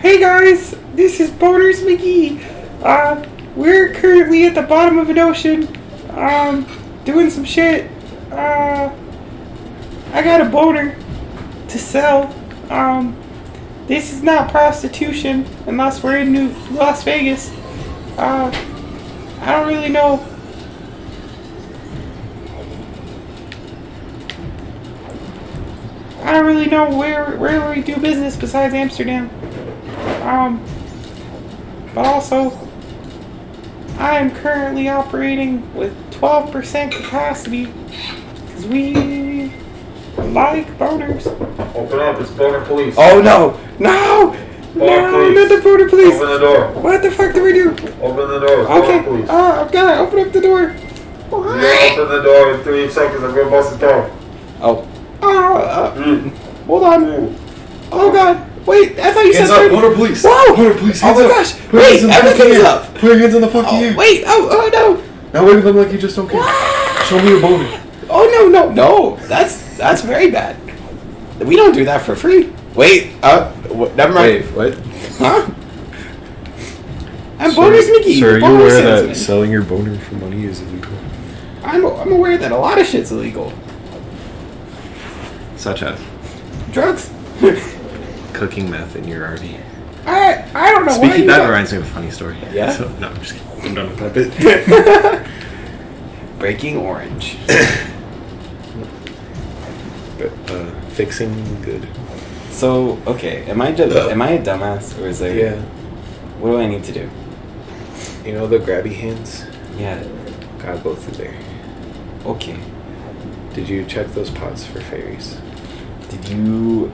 Hey guys, this is Boners McGee. We're currently at the bottom of an ocean, doing some shit. I got a boner to sell. This is not prostitution unless we're in Las Vegas. I don't really know. I don't really know where we do business besides Amsterdam. But also, I am currently operating with 12% capacity because we like boners. Open up, it's boner police. Oh no! No! Boner police. Not the boner police! Open the door. What the fuck do we do? Open the door, Okay, boner police. I've got to open up the door. You open the door in 3 seconds, I'm gonna bust the door. Oh. Hold on. Oh god. Wait, I thought you hands said... up, boner police. Whoa! Boner police, Oh hands my up. gosh. Put your Wait, hands in the fucking everything's air. up. Put your hands in the fucking air. Wait, oh no. Now wave them like you just don't care. Show me your boner. Oh no. That's very bad. We don't do that for free. Wait, never mind. Wait, what? Huh? I'm Boners McGee. Sir, are you boner aware salesman. that selling your boner for money is illegal? I'm aware that a lot of shit's illegal. Such as Drugs. cooking meth in your RV. I don't know why Speaking you that got- reminds me of a funny story. Yeah? So, no, I'm just kidding. I'm done with that bit. Breaking orange. But, fixing good. So, okay, am I a dumbass or is there... Yeah. What do I need to do? You know the grabby hands? Yeah. Gotta go through there. Okay. Did you check those pots for fairies? Did you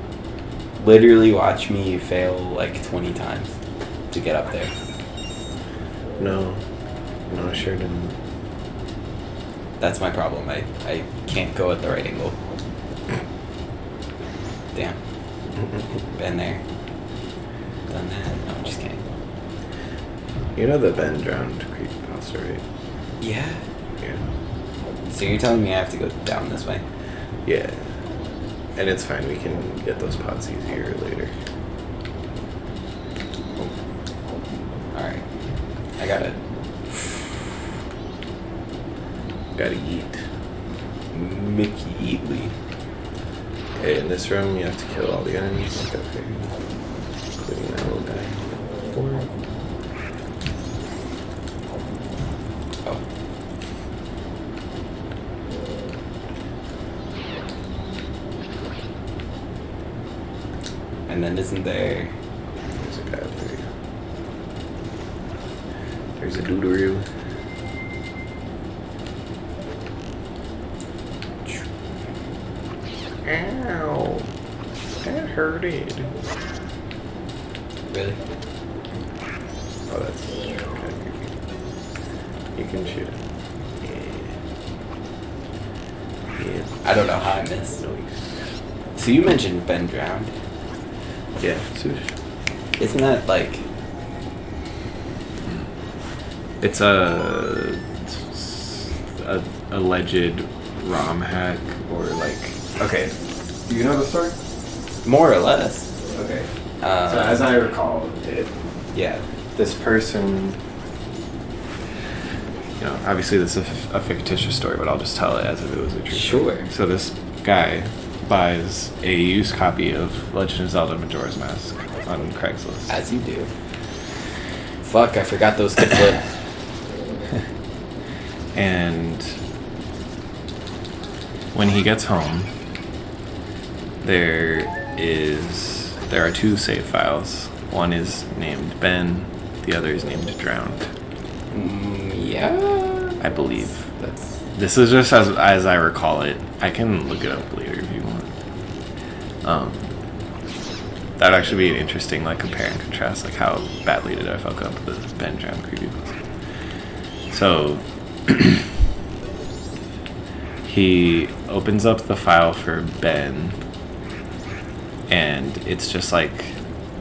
literally watch me fail like 20 times to get up there? No, I sure didn't. That's my problem. I can't go at the right angle. Damn. Been there. Done that. No, I'm just kidding. You know the Ben drowned creepypasta, right? Yeah. Yeah. So you're telling me I have to go down this way? Yeah. And it's fine, we can get those pots easier later. Alright. I gotta eat. Mickey Eatley. Okay, in this room you have to kill all the enemies. Okay. Including that little guy. 4. Oh. And then isn't there... There's a guy up there. There's a doodaroo. Ow. That hurted. Really? Oh, that's kind of creepy. You can shoot it. Yeah. I don't know how I missed. Nice. So you mentioned Ben drowned. Yeah, swoosh. Isn't that like... It's a alleged ROM hack or like... Okay. Do you know the story? More or less. Okay. So as I recall it, Yeah. this person... You know, obviously this is a fictitious story, but I'll just tell it as if it was a true story. Sure. So this guy buys a used copy of Legend of Zelda Majora's Mask on Craigslist. As you do. Fuck, I forgot those could flip. And when he gets home, there are 2 save files. One is named Ben, the other is named Drowned. Yeah. I believe. That's... This is just as I recall it. I can look it up later if you want. That would actually be an interesting like compare and contrast, like how badly did I fuck up the Ben Drowned creepypasta. So he opens up the file for Ben, and it's just like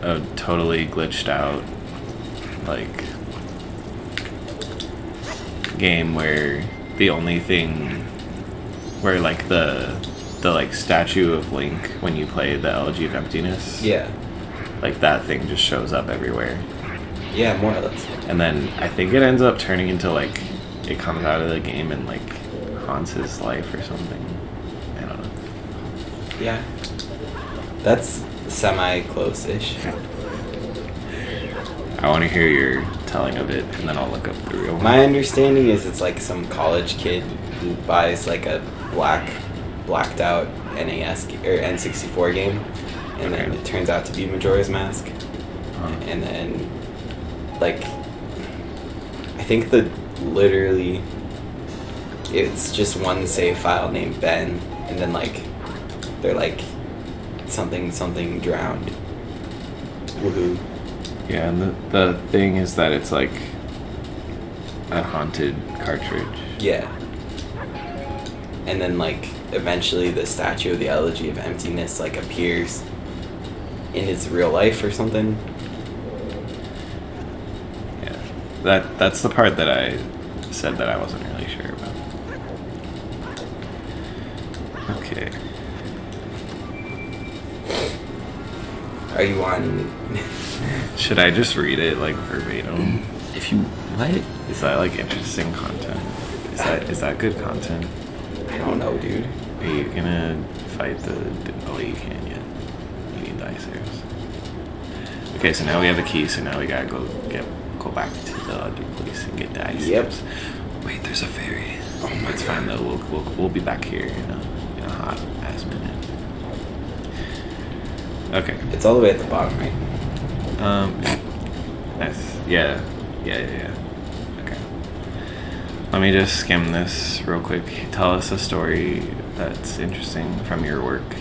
a totally glitched out like game where the only thing where like the like statue of Link when you play the Elegy of Emptiness, Yeah. like that thing just shows up everywhere. Yeah, more or less. And then I think it ends up turning into like it comes out of the game and like haunts his life or something. I don't know. Yeah. That's semi-close-ish. I want to hear your telling of it, and then I'll look up the real one. My understanding is it's like some college kid who buys like a blacked out NAS or N64 game, and then it turns out to be Majora's Mask. And then, like, I think literally, it's just one save file named Ben, and then like, they're like, something drowned. Woohoo. Yeah, and the thing is that it's like a haunted cartridge. Yeah. And then like eventually the statue of the Elegy of Emptiness like appears in his real life or something. Yeah. That's the part that I said that I wasn't really sure about. Okay. Are you on Should I just read it like verbatim? if you what? Is that like interesting content? Is that good content? I don't know, dude. Are you gonna fight the? Oh, you can't yet. You need the ice arrows. Okay, so now we have the key. So now we gotta go back to the other place and get the ice arrows. Wait, there's a ferry. Oh my It's fine though. We'll be back here in a hot ass minute. Okay. It's all the way at the bottom, right? Nice. Yeah. Okay. Let me just skim this real quick. Tell us a story that's interesting from your work.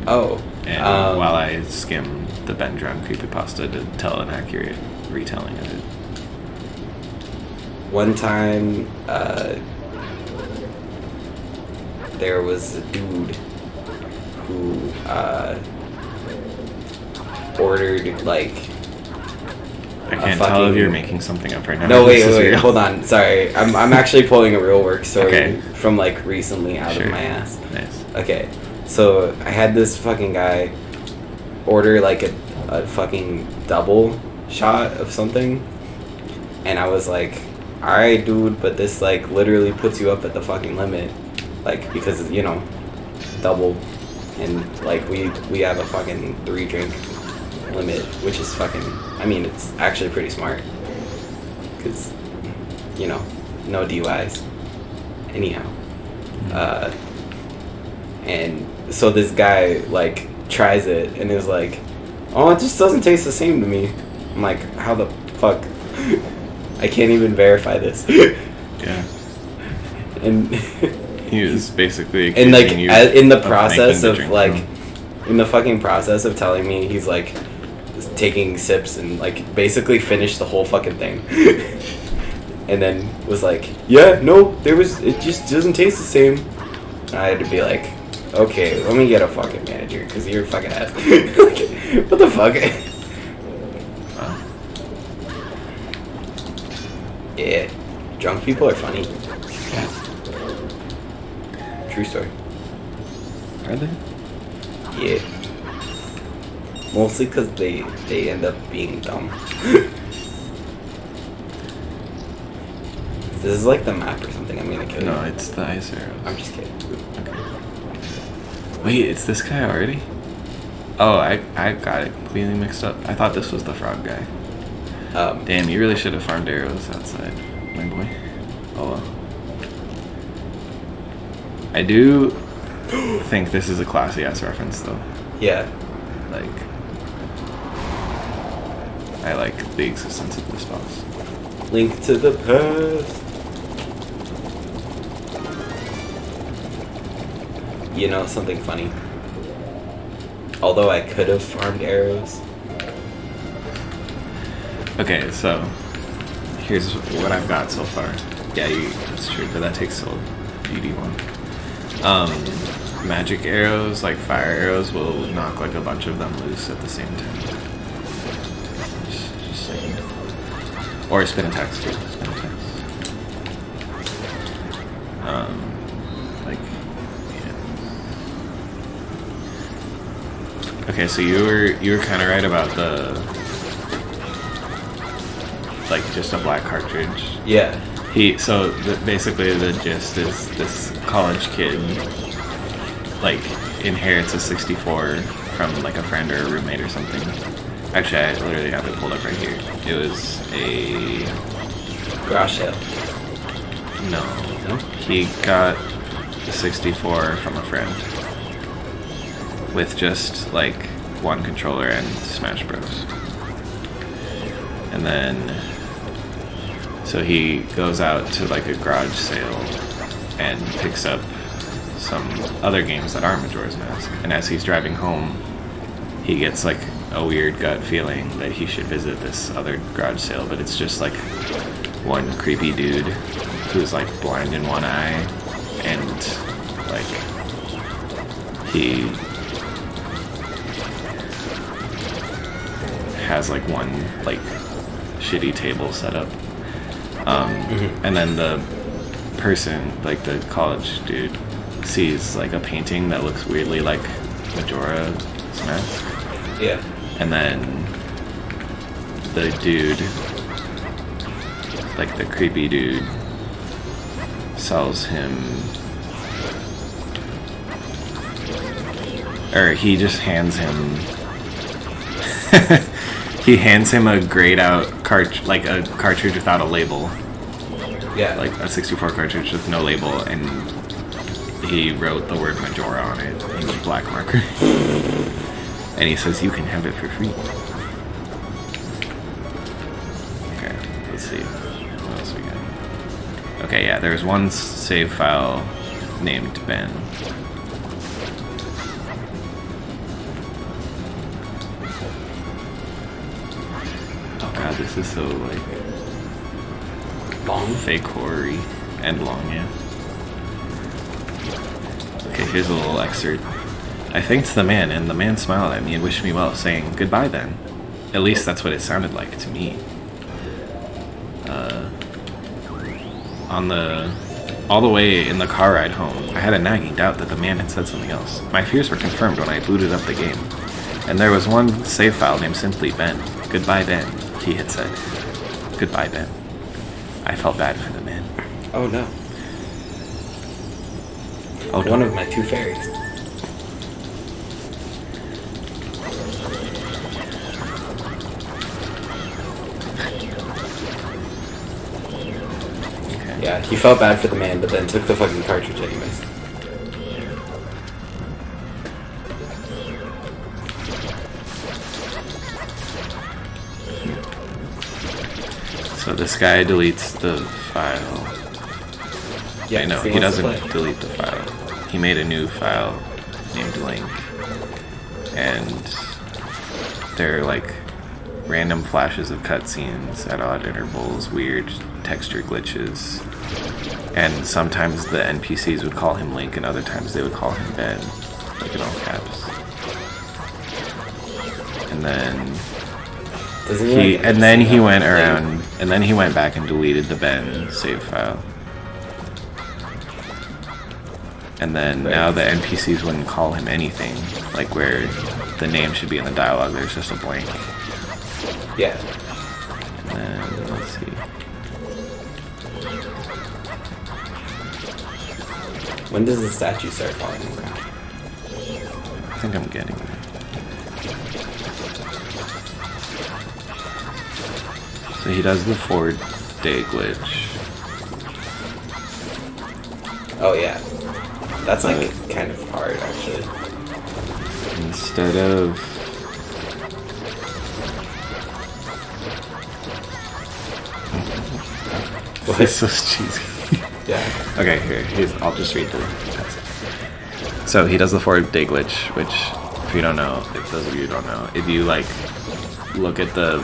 Oh. And while I skim the Ben Drown creepypasta to tell an accurate retelling of it. One time, there was a dude who ordered like. I can't tell if you're making something up right now. No, This is wait, real. hold on. Sorry, I'm actually pulling a real work story Okay. from like recently out of my ass. Nice. Okay, so I had this fucking guy order like a fucking double shot of something, and I was like, alright dude, but this like literally puts you up at the fucking limit, like because double, and like we have a fucking 3 drink limit, which is fucking, I mean it's actually pretty smart, because no DUIs anyhow. And so this guy like tries it and is like, oh, it just doesn't taste the same to me. I'm like, how the fuck? I can't even verify this. Yeah. And He was basically and like accusing you in the of process making the of drink like wrong. in the fucking process of telling me he's like taking sips and like basically finished the whole fucking thing. And then was like, yeah, no, it just doesn't taste the same. And I had to be like, okay, let me get a fucking manager, because you're a fucking ass. Like, what the fuck? Wow. Yeah, drunk people are funny. True story. Are they? Yeah. Mostly because they end up being dumb. This is like the map or something. I'm gonna kill you. No, it's the ice arrows. I'm just kidding. Okay. Wait, it's this guy already? Oh, I got it completely mixed up. I thought this was the frog guy. Damn, you really should have farmed arrows outside, my boy. Oh well. I do think this is a classy ass reference though. Yeah. Like, I like the existence of this boss. Link to the past. You know something funny? Although I could have farmed arrows. Okay, so here's what I've got so far. Yeah, that's true, but that takes till BD1. Magic arrows, like fire arrows, will knock like a bunch of them loose at the same time. Just saying. Or spin attacks too. Spin attacks. Like, yeah. Okay, so you were kind of right about the like just a black cartridge. Yeah. Basically the gist is this college kid like inherits a 64 from like a friend or a roommate or something. Actually, I literally have it pulled up right here. It was a Garage sale. no. He got the 64 from a friend with just like one controller and Smash Bros. And then so he goes out to like a garage sale and picks up some other games that aren't Majora's Mask. And as he's driving home, he gets like a weird gut feeling that he should visit this other garage sale, but it's just like one creepy dude who's like blind in one eye, and like he has like one like shitty table set up. And then the person, like the college dude, sees like a painting that looks weirdly like Majora's Mask. Yeah. And then the dude, like the creepy dude, sells him, or he just hands him he hands him a grayed out like a cartridge without a label. Yeah. Like a 64 cartridge with no label, and he wrote the word Majora on it in a black marker. And he says, you can have it for free. Okay, let's see. What else we got? Okay, yeah, there's one save file named Ben. Oh god, this is so, like, Long? fake horror-y and long, yeah. Okay, here's a little excerpt. I thanked the man, and the man smiled at me and wished me well, saying, goodbye then. At least that's what it sounded like to me. All the way in the car ride home, I had a nagging doubt that the man had said something else. My fears were confirmed when I booted up the game. And there was one save file named simply Ben. Goodbye, Ben, he had said. Goodbye, Ben. I felt bad for the man. Oh no. Oh, One of my two fairies. okay. Yeah, he felt bad for the man, but then took the fucking cartridge anyways. So this guy deletes the file. Yeah, no, he he wants to doesn't play. delete the file. He made a new file named Link. And they're like random flashes of cutscenes at odd intervals, weird texture glitches. And sometimes the NPCs would call him Link, and other times they would call him Ben, like in all caps. And then Doesn't he like and then he understand went how around and then he went back and deleted the Ben save file. And then Right. now the NPCs wouldn't call him anything, like where the name should be in the dialogue, there's just a blank. Yeah. And then let's see. When does the statue start falling on the ground? I think I'm getting there. So he does the 4-day glitch. Oh yeah. That's like kind of hard actually. Instead of What? it's so cheesy. Yeah. Okay, I'll just read the text. So he does the 4-day glitch, which, if you don't know, if those of you who don't know, if you like look at the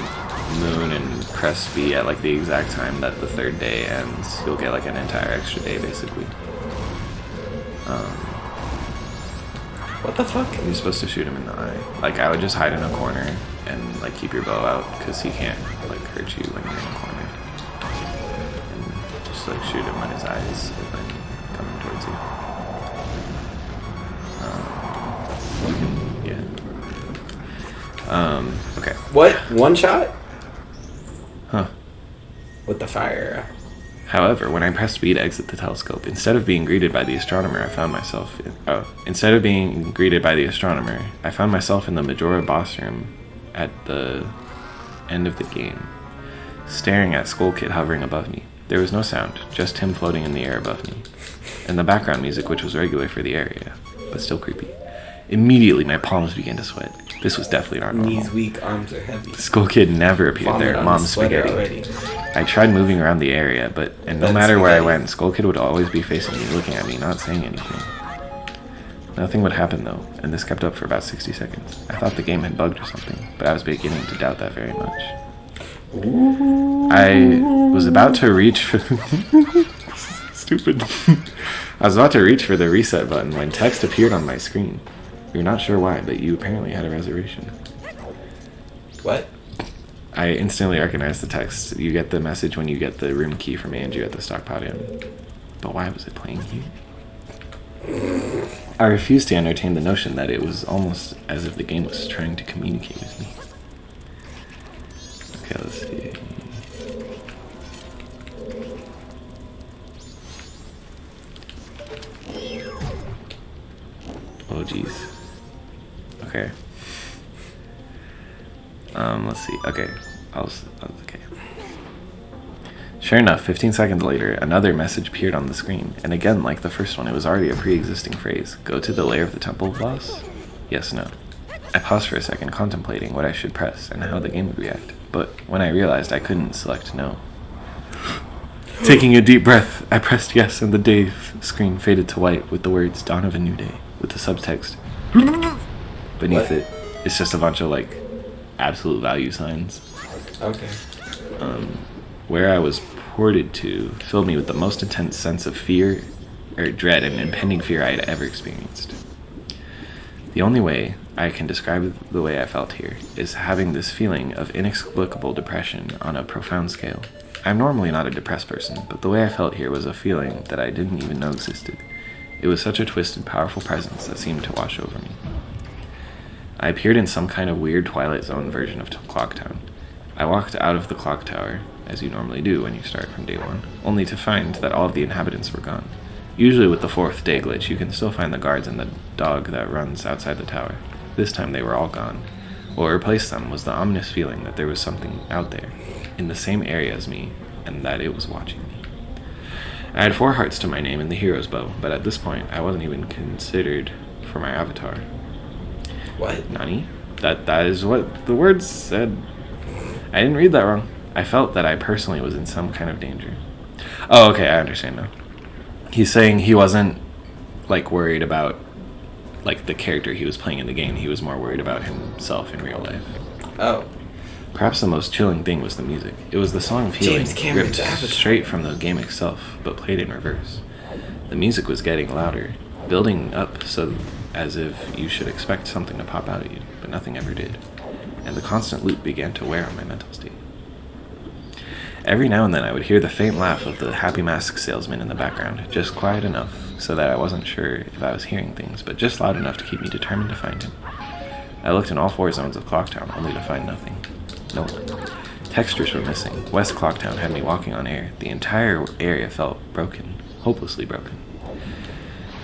moon and press B at like the exact time that the 3rd day ends, you'll get like an entire extra day basically. What the fuck? You're supposed to shoot him in the eye. Like I would just hide in a corner and like keep your bow out because he can't like hurt you when you're in a corner. And just like shoot him when his eyes open, coming towards you. Yeah. Okay. What? One shot? Huh. With the fire. However, when I pressed B to exit the telescope, instead of being greeted by the astronomer, I found myself in the Majora boss room at the end of the game, staring at Skull Kid hovering above me. There was no sound, just him floating in the air above me, and the background music, which was regular for the area, but still creepy. Immediately, my palms began to sweat. This was definitely not normal. Knees weak, arms are heavy. Skull Kid never appeared Vomit there. on Mom's the sweater spaghetti. already. I tried moving around the area, no That's matter where I spaghetti. went, Skull Kid would always be facing me, looking at me, not saying anything. Nothing would happen though, and this kept up for about 60 seconds. I thought the game had bugged or something, but I was beginning to doubt that very much. I was about to reach for stupid. I was about to reach for the reset button when text appeared on my screen. You're not sure why, but you apparently had a reservation. What? I instantly recognized the text. You get the message when you get the room key from Andrew at the stockpile inn. But why was it playing here? I refused to entertain the notion that it was almost as if the game was trying to communicate with me. Okay, let's see. Oh, jeez. Okay. Let's see. Okay. Okay. Sure enough, 15 seconds later, another message appeared on the screen, and again, like the first one, it was already a pre-existing phrase. Go to the lair of the temple boss? Yes, no. I paused for a second, contemplating what I should press and how the game would react, but when I realized I couldn't select no. Taking a deep breath, I pressed yes, and the day screen faded to white with the words Dawn of a New Day, with the subtext beneath it. It's just a bunch of like absolute value signs. Okay. Where I was ported to filled me with the most intense sense of fear, or dread and impending fear I had ever experienced. The only way I can describe the way I felt here is having this feeling of inexplicable depression on a profound scale. I'm normally not a depressed person, but the way I felt here was a feeling that I didn't even know existed. It was such a twisted, powerful presence that seemed to wash over me. I appeared in some kind of weird Twilight Zone version of Clock Town. I walked out of the clock tower, as you normally do when you start from day one, only to find that all of the inhabitants were gone. Usually with the fourth day glitch, you can still find the guards and the dog that runs outside the tower. This time they were all gone. What replaced them was the ominous feeling that there was something out there, in the same area as me, and that it was watching me. I had 4 hearts to my name in the hero's bow, but at this point, I wasn't even considered for my avatar. What? Nani? That is what the words said. I didn't read that wrong. I felt that I personally was in some kind of danger. Oh, okay, I understand now. He's saying he wasn't, like, worried about, like, the character he was playing in the game. He was more worried about himself in real life. Oh. Perhaps the most chilling thing was the music. It was the song of healing, James Cameron's ripped Avatar. straight from the game itself, but played in reverse. The music was getting louder, building up so as if you should expect something to pop out at you, but nothing ever did. And the constant loop began to wear on my mental state. Every now and then I would hear the faint laugh of the happy mask salesman in the background, just quiet enough so that I wasn't sure if I was hearing things, but just loud enough to keep me determined to find him. I looked in all 4 zones of Clocktown, only to find nothing. No one. Textures were missing. West Clocktown had me walking on air. The entire area felt broken, hopelessly broken.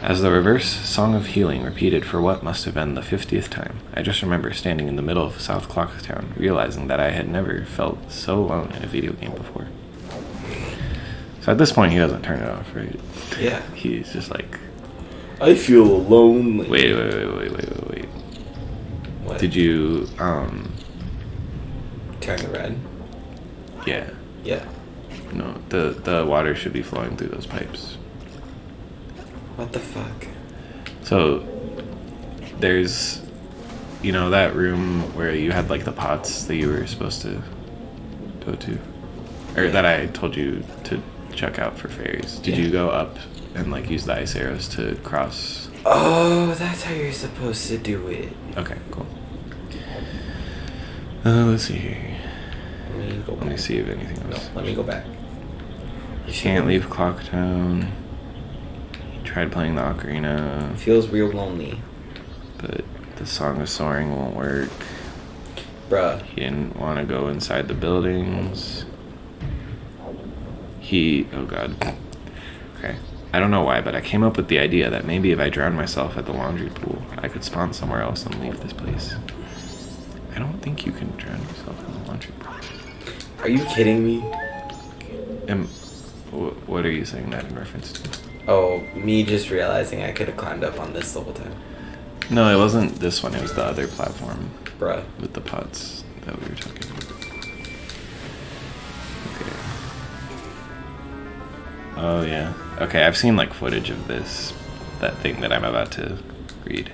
As the reverse song of healing repeated for what must have been the 50th time, I just remember standing in the middle of South Clocktown, realizing that I had never felt so alone in a video game before. So at this point, he doesn't turn it off, right? Yeah. He's just like, I feel lonely. wait. What? Did you, Turn the red? yeah. Yeah. No, the water should be flowing through those pipes. What the fuck? So, there's, you know, that room where you had, like, the pots that you were supposed to go to? Or Yeah. that I told you to check out for fairies. Did Yeah. you go up and, like, use the ice arrows to cross? Oh, that's how you're supposed to do it. Okay, cool. Let's see here. Let me go Let me back. see if anything No, else. let me go back. You can't leave Clocktown. You tried playing the ocarina, Feels real lonely. but the Song of Soaring won't work. Bruh. He didn't want to go inside the buildings. Oh god. Okay. I don't know why, but I came up with the idea that maybe if I drowned myself at the laundry pool, I could spawn somewhere else and leave this place. I don't think you can drown yourself in the laundry pool. Are you kidding me? What are you saying that in reference to? Oh, me just realizing I could have climbed up on this the whole time. No, it wasn't this one. It was the other platform. Bruh. With the pots that we were talking about. Okay. Oh, yeah. Okay, I've seen, like, footage of that thing that I'm about to read.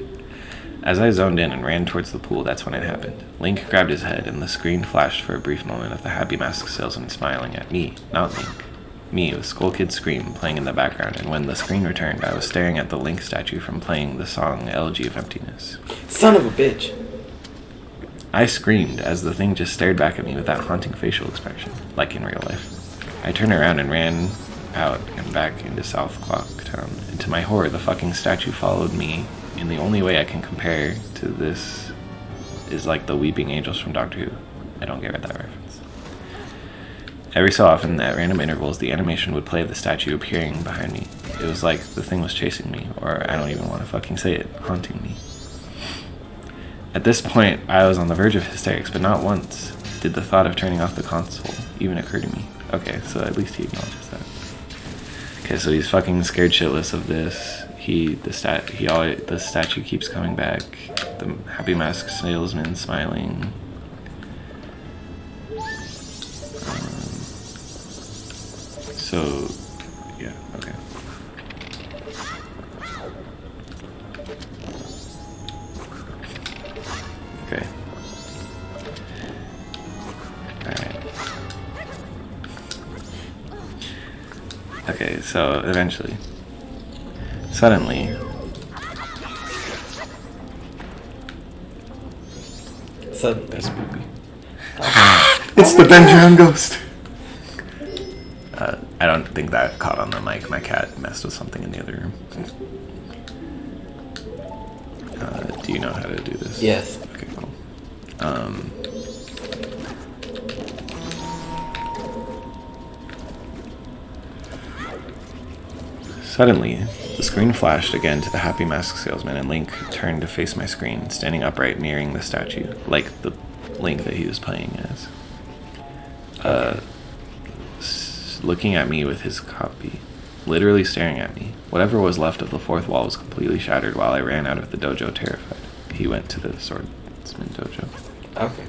As I zoned in and ran towards the pool, that's when it happened. Link grabbed his head, and the screen flashed for a brief moment of the happy mask salesman smiling at me, not Link. Me, with Skull Kid's Scream playing in the background, and when the screen returned, I was staring at the Link statue from playing the song Elegy of Emptiness. Son of a bitch! I screamed as the thing just stared back at me with that haunting facial expression, like in real life. I turned around and ran out and back into South Clock Town, and to my horror, the fucking statue followed me in the only way I can compare to this is like the weeping angels from Doctor Who. I don't get that reference. Every so often, at random intervals, the animation would play of the statue appearing behind me. It was like the thing was chasing me, or I don't even want to fucking say it, haunting me. At this point, I was on the verge of hysterics, but not once did the thought of turning off the console even occur to me. Okay, so at least he acknowledges that. Okay, so he's fucking scared shitless of this. The statue keeps coming back. The happy mask salesman smiling. So, yeah, okay. Okay. Alright. Okay, so eventually. Suddenly. That's spooky. It's the Benjamin ghost! I don't think that caught on the mic. My cat messed with something in the other room. Do you know how to do this? Yes. Okay, cool. Suddenly, the screen flashed again to the happy mask salesman, and Link turned to face my screen, standing upright, nearing the statue, like the Link that he was playing as. Looking at me with his copy, literally staring at me. Whatever was left of the fourth wall was completely shattered while I ran out of the dojo terrified. He went to the swordsman dojo. Okay.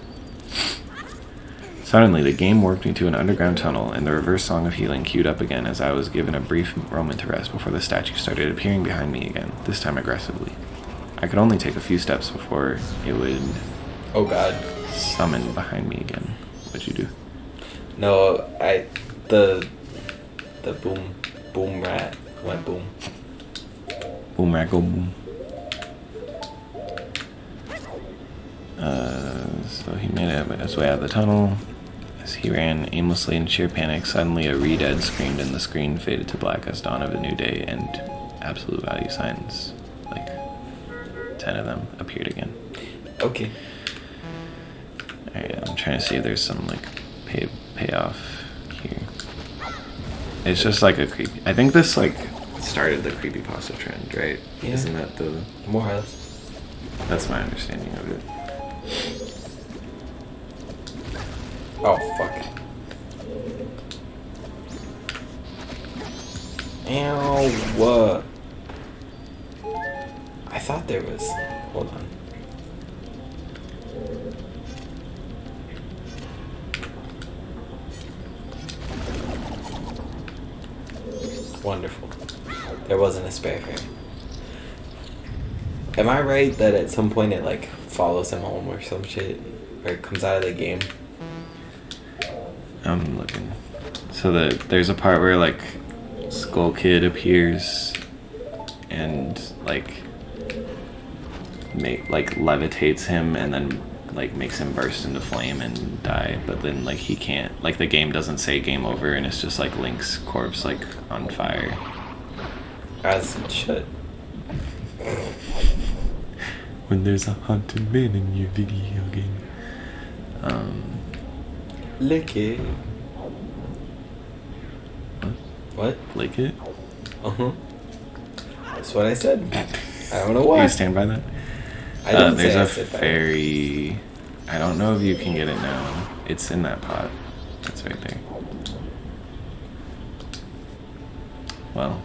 Suddenly, the game warped me to an underground tunnel, and the reverse song of healing queued up again as I was given a brief moment to rest before the statue started appearing behind me again, this time aggressively. I could only take a few steps before it would... Oh god. Summon behind me again. What'd you do? No, the boom rat went boom. Boom rat go boom. So he made his way out of the tunnel. As he ran aimlessly in sheer panic, suddenly a re-dead screamed and the screen faded to black as dawn of a new day and absolute value signs, like 10 of them, appeared again. Okay. Alright, I'm trying to see if there's some like payoff here. It's just like a creepy... I think this like started the creepypasta trend, right? Yeah. Isn't that the... More or less. That's my understanding of it. Oh, fuck. Ow, what? I thought there was... Hold on. Wonderful. There wasn't a spare hair. Am I right that at some point it like follows him home or some shit? Or it comes out of the game? I'm looking. So there's a part where like Skull Kid appears and like levitates him and then like makes him burst into flame and die, but then like he can't, like the game doesn't say game over and it's just like Link's corpse like on fire. As it should. When there's a haunted man in your video game. Lick it. What? Lick it? That's what I said. I don't know Do you why. stand by that? I didn't There's say I a said that. fairy. I don't know if you can get it now. It's in that pot. It's right there. Well.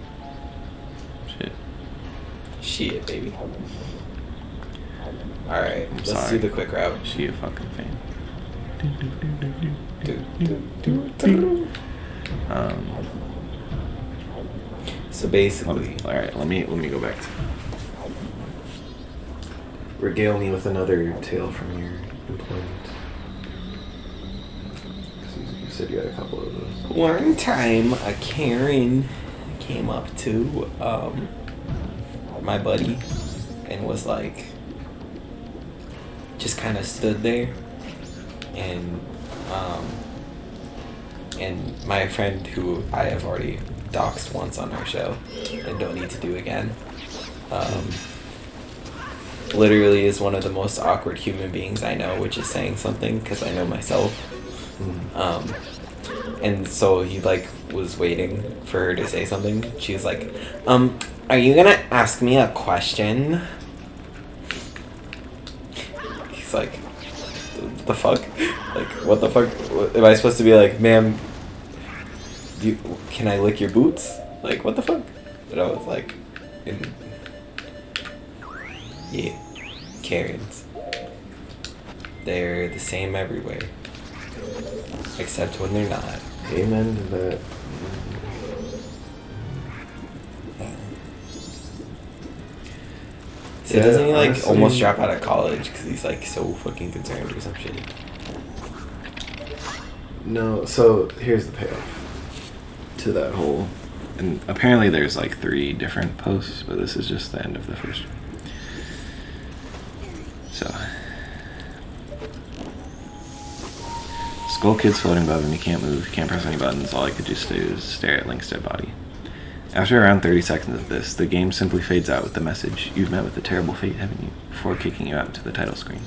Shit, baby. Alright, let's sorry. do the quick route. She a fucking fan. So basically, Alright, let me go back to regale me with another tale from your employment. 'Cause you said you had a couple of those. one time a Karen came up to my buddy and was like, just kind of stood there, and my friend, who I have already doxed once on our show and don't need to do again, literally is one of the most awkward human beings I know, which is saying something because I know myself. And so he like was waiting for her to say something. She was like, are you gonna ask me a question? He's like, the fuck? Like, what the fuck? Am I supposed to be like, ma'am, can I lick your boots? Like, what the fuck? But I was like, yeah, Karens. They're the same everywhere. Except when they're not. Amen to that. So Yeah, doesn't he like honestly- almost drop out of college because he's like so fucking concerned or some shit? No, so here's the payoff to that whole. And apparently there's like 3 different posts, but this is just the end of the first one. So. Skull Kid's floating above him, he can't move, he can't press any buttons, all I could just do is stare at Link's dead body. After around 30 seconds of this, the game simply fades out with the message, "You've met with a terrible fate, haven't you?" before kicking you out to the title screen.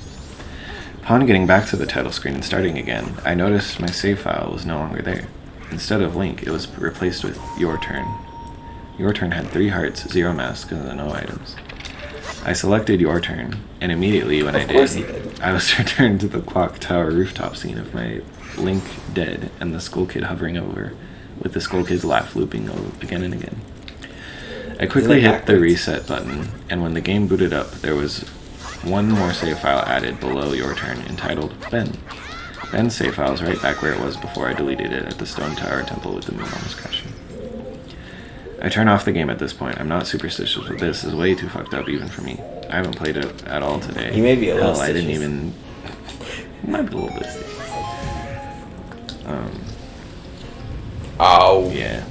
Upon getting back to the title screen and starting again, I noticed my save file was no longer there. Instead of Link, it was replaced with Your Turn. Your Turn had 3 hearts, 0 masks, and no items. I selected Your Turn, and immediately when I did, I was returned to the clock tower rooftop scene of my Link dead and the Skull Kid hovering over, with the Skull Kid's laugh looping again and again. I quickly hit the reset button, and when the game booted up, there was one more save file added below Your Turn, entitled Ben. Ben's save file is right back where it was before I deleted it at the Stone Tower Temple with the moon almost crashing. I turn off the game at this point. I'm not superstitious, but this is way too fucked up even for me. I haven't played it at all today. You may be a little Hell, I didn't stitious. even... Might be a little bit stitious. Oh. Yeah.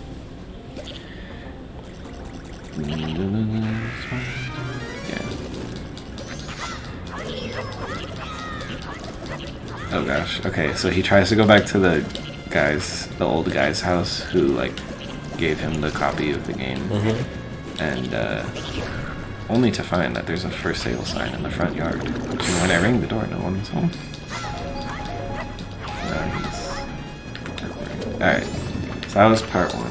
Yeah. Oh gosh. Okay, so he tries to go back to the old guy's house who like gave him the copy of the game, and only to find that there's a for sale sign in the front yard. And when I ring the door, no one's home. Alright, so that was part 1.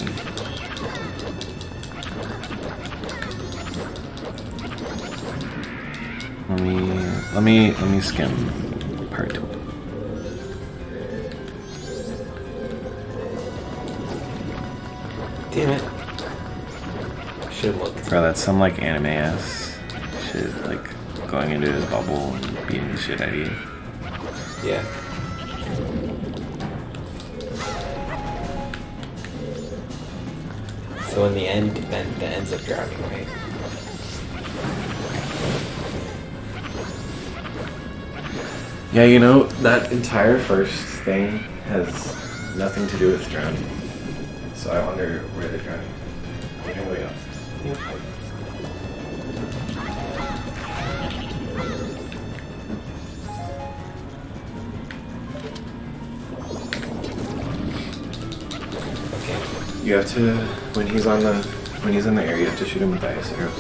Let me skim part 2. Damn it. Should look. Bro, that's some like anime ass shit, like going into his bubble and beating the shit out of you. Yeah. So in the end, Ben ends up drowning, right? Yeah, you know, that entire first thing has nothing to do with drowning. So I wonder where they're drowning. Here we go. Okay. You have to, when he's in the area, you have to shoot him with ice arrows.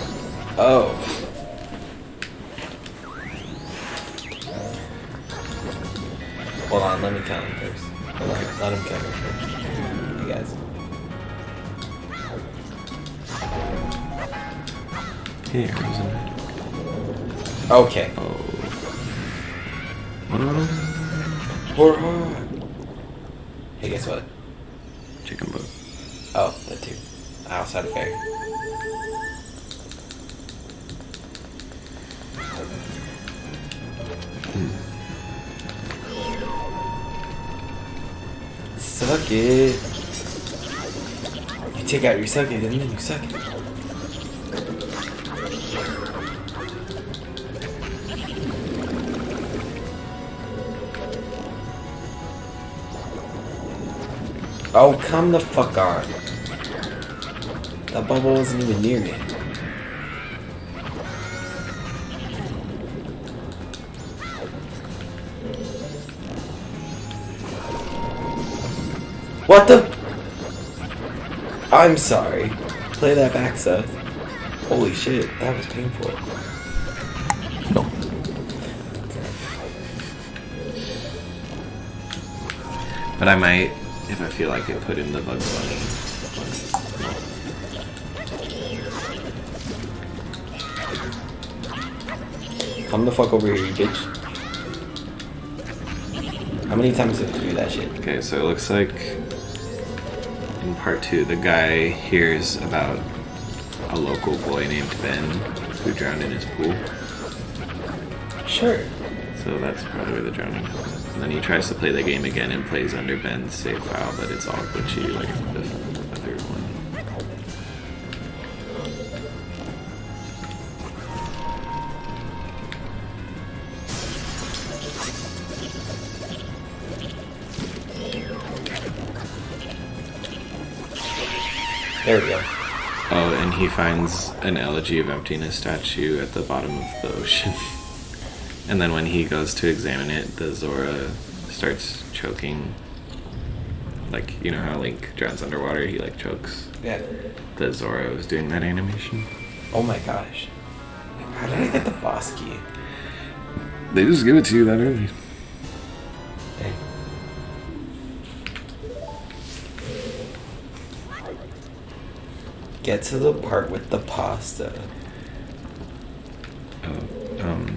Oh. Hold on, let me count him first. Hold on, let him count him first. You guys. Here, isn't it? Okay. Oh. Hey, guess what? Chicken boat. Oh, that too. I also had a fairy. Suck it. You take out your suck it and then you suck it. Oh, come the fuck on. That bubble wasn't even near me. What the? I'm sorry. Play that back, Seth. Holy shit, that was painful. No. But I might, if I feel like it, put in the Bugs Bunny. Come the fuck over here, you bitch. How many times do you have to do that shit? Okay, so it looks like in part 2, the guy hears about a local boy named Ben who drowned in his pool. Sure. So that's probably where the drowning happened. And then he tries to play the game again and plays under Ben's save file, but it's all glitchy like the other one. There we go. Oh, and he finds an Elegy of Emptiness statue at the bottom of the ocean. And then when he goes to examine it, the Zora starts choking. Like, you know how Link drowns underwater, he like chokes? Yeah. The Zora was doing that animation. Oh my gosh. How did I get the boss key? They just give it to you that early. Hey. Get to the part with the pasta. I don't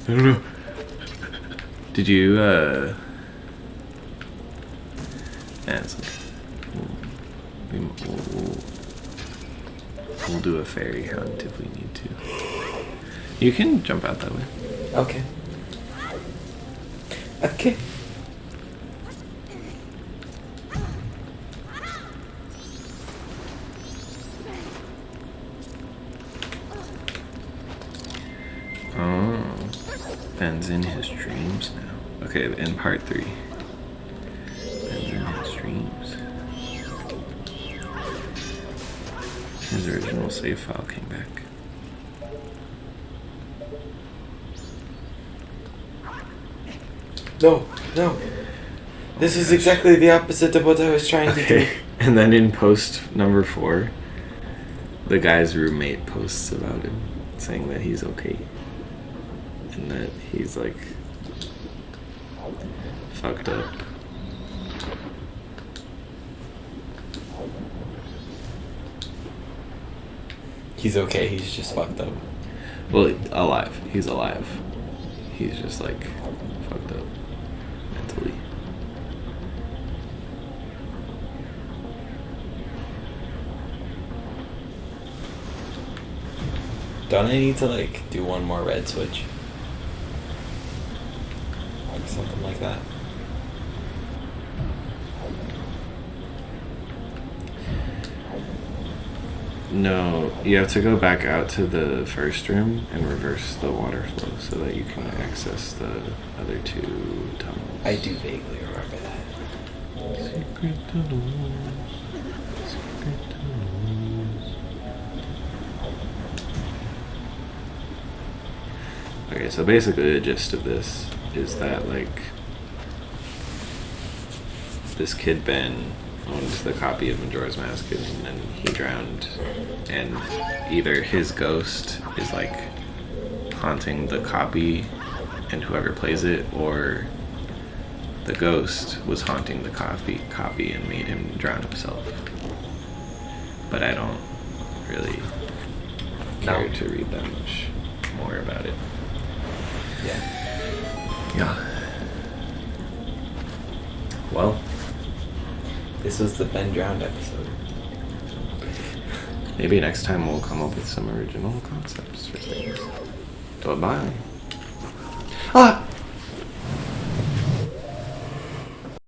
know. Did you, yeah, it's okay. We'll do a fairy hunt if we need to. You can jump out that way. Okay. Okay. Oh, Ben's in his dreams now. Okay, in part 3. Ben's in his dreams. His original save file came back. No, no. This is exactly the opposite of what I was trying to do. And then in post number 4, the guy's roommate posts about him, saying that he's okay. And that he's like fucked up. He's okay, he's just fucked up. Well, alive. He's alive. He's just like fucked up mentally. Don't I need to like do one more red switch? Like something like that. No, you have to go back out to the first room and reverse the water flow so that you can access the other 2 tunnels. I do vaguely remember that. Secret tunnels. Secret tunnels. Okay, so basically the gist of this is that, like, this kid Ben owned the copy of Majora's Mask and then he drowned, and either his ghost is like haunting the copy and whoever plays it, or the ghost was haunting the copy and made him drown himself. But I don't really care to read that much more about it. Yeah. Well, This was the Ben Drowned episode. maybe next time we'll come up with some original concepts for things. Bye-bye. Ah!